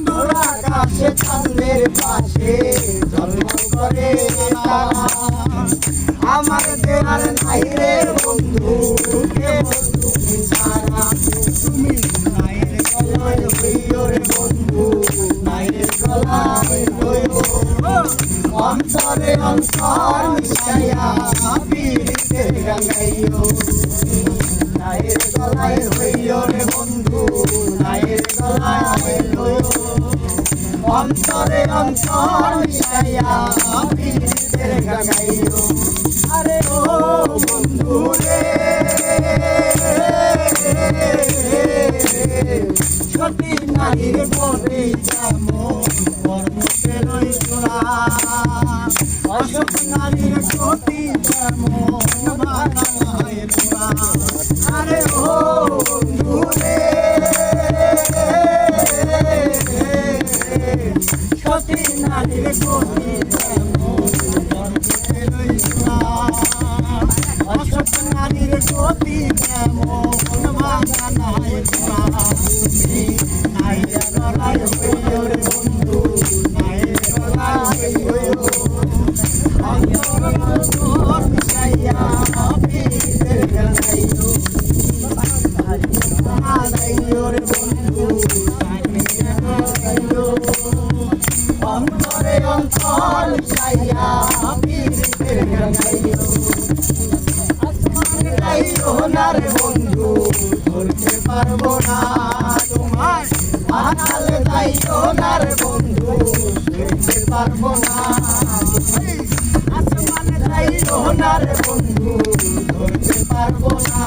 দূর আকাশে চাঁদের পাশে ঝলমল করে তারা। আমার দেনার নাই রে বন্ধু, কে বন্ধু ছাড়া। তুমি নাইয়ের গলায় হইও রে বন্ধু, নাইয়ের গলায় হইও। অন্তরে অন্তর মিশাইয়া পীড়িতের গান গাইও। নাইয়ের গলায় হইও রে বন্ধু, নাইয়ের গলায় হইও। অন্তরে অন্তর মিশাইয়া পীড়িতের গান গাইও। আরে ও বন্ধু রে, সতী নারীর বলে যেমন কর্মকে লই তোরা, অসৎ নারীর সতী যেমন বানায় তোরা। আরে ও বন্ধু রে, সতী নারীর গতি যেমন কর্মকে লই তোরা, অসৎ নারীর গতি যেমন বানায় তোরা। তুমি নাইয়ের গলায় হইও রে বন্ধু, নাইয়ের গলায় হইও। অন্তরে অন্তর মিশাইয়া পীড়িতের গান গাইও। গাইও রে বন্ধু, নাইয়ের গাইও। অন্তরে অন্তর মিশাইয়া পীড়িতের গান গাইও। আসমান গাইও না রে বন্ধু, ধরতে পারবো না তোমার। পাতাল গাইও না রে বন্ধু, ধরতে পারবো না। আসমান গাইও না রে বন্ধু, ধরতে পারবো না।